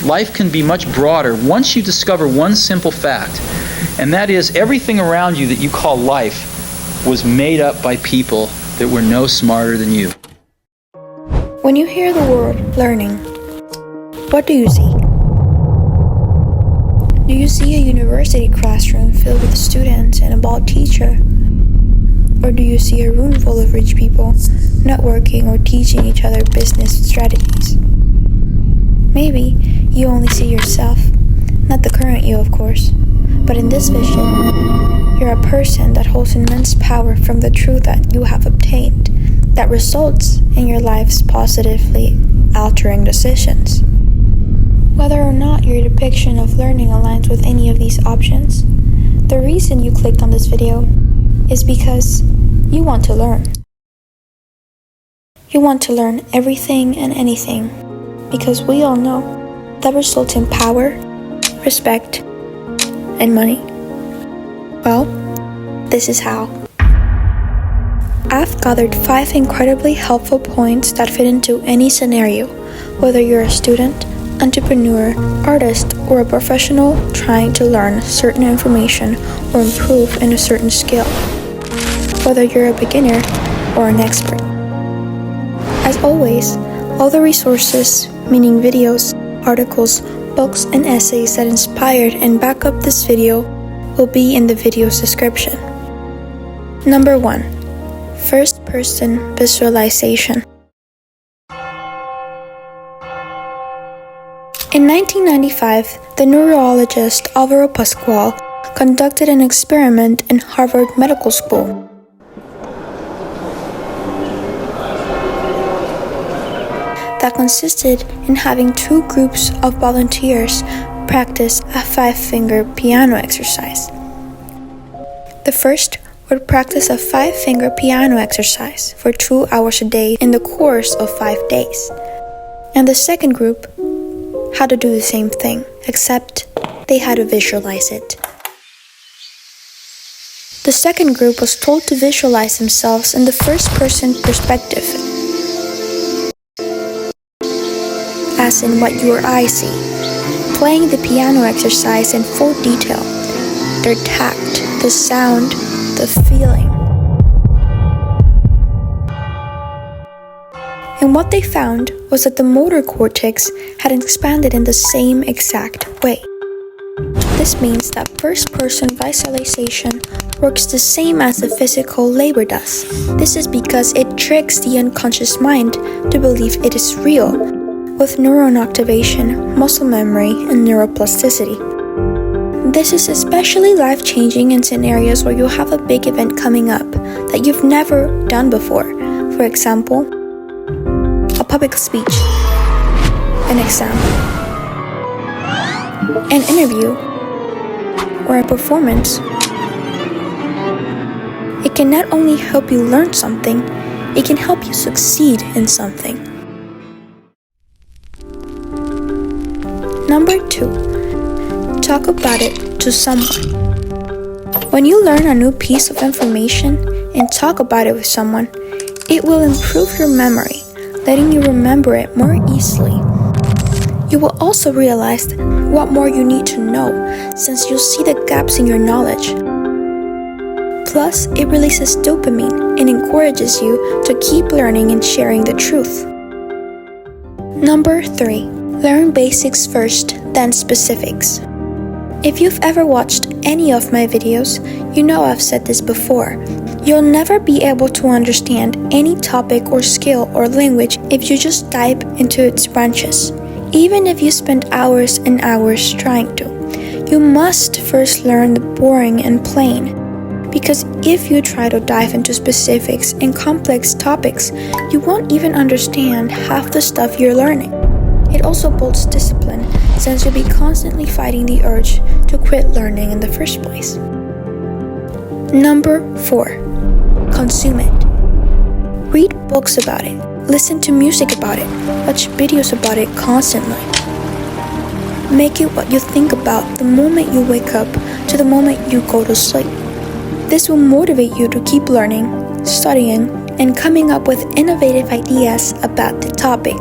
life can be much broader once you discover one simple fact, and that is everything around you that you call life was made up by people that were no smarter than you. When you hear the word learning, what do you see? Do you see a university classroom filled with students and a bald teacher? Or do you see a room full of rich people networking or teaching each other business strategies? Maybe you only see yourself, not the current you, of course, but in this vision, you're a person that holds immense power from the truth that you have obtained, that results in your life's positively altering decisions. Whether or not your depiction of learning aligns with any of these options, the reason you clicked on this video is because you want to learn. You want to learn everything and anything, because we all know that results in power, respect, and money. Well, this is how. I've gathered 5 incredibly helpful points that fit into any scenario, whether you're a student, entrepreneur, artist, or a professional trying to learn certain information or improve in a certain skill, whether you're a beginner or an expert. As always, all the resources, meaning videos, articles, books, and essays that inspired and back up this video will be in the video's description. Number 1. First-person visualization. In 1995, the neurologist Alvaro Pascual conducted an experiment in Harvard Medical School. That consisted in having 2 groups of volunteers practice a 5-finger piano exercise. The first would practice a 5-finger piano exercise for 2 hours a day in the course of 5 days. And the second group had to do the same thing, except they had to visualize it. The second group was told to visualize themselves in the first-person perspective, as in what you or I see, playing the piano exercise in full detail, their tact, the sound, the feeling. And what they found was that the motor cortex had expanded in the same exact way. This means that first-person visualization works the same as the physical labor does. This is because it tricks the unconscious mind to believe it is real, with neuron activation, muscle memory, and neuroplasticity. This is especially life-changing in scenarios where you have a big event coming up that you've never done before. For example, a public speech, an exam, an interview, or a performance. It can not only help you learn something, it can help you succeed in something. Number 2. Talk about it to someone. When you learn a new piece of information and talk about it with someone, it will improve your memory, letting you remember it more easily. You will also realize what more you need to know, since you'll see the gaps in your knowledge. Plus, it releases dopamine and encourages you to keep learning and sharing the truth. Number 3. Learn basics first, then specifics. If you've ever watched any of my videos, you know I've said this before. You'll never be able to understand any topic or skill or language if you just dive into its branches, even if you spend hours and hours trying to. You must first learn the boring and plain, because if you try to dive into specifics and complex topics, you won't even understand half the stuff you're learning. It also builds discipline, since you'll be constantly fighting the urge to quit learning in the first place. Number 4. Consume it. Read books about it, listen to music about it, watch videos about it constantly. Make it what you think about the moment you wake up to the moment you go to sleep. This will motivate you to keep learning, studying, and coming up with innovative ideas about the topic.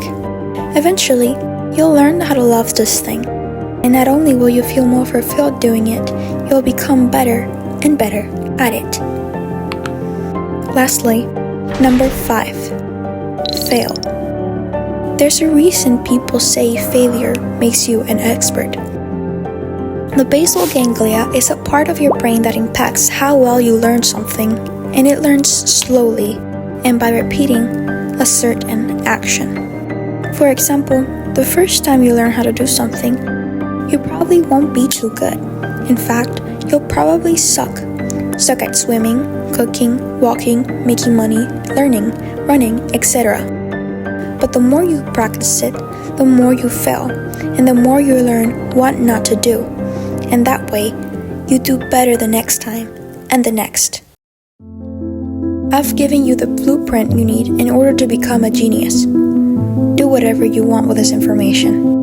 Eventually, You'll learn how to love this thing. And not only will you feel more fulfilled doing it, you'll become better and better at it. Lastly, number 5. Fail. There's a reason people say failure makes you an expert. The basal ganglia is a part of your brain that impacts how well you learn something, and it learns slowly and by repeating a certain action. For example, the first time you learn how to do something, you probably won't be too good. In fact, you'll probably suck. Suck at swimming, cooking, walking, making money, learning, running, etc. But the more you practice it, the more you fail, and the more you learn what not to do. And that way, you do better the next time, and the next. I've given you the blueprint you need in order to become a genius. Do whatever you want with this information.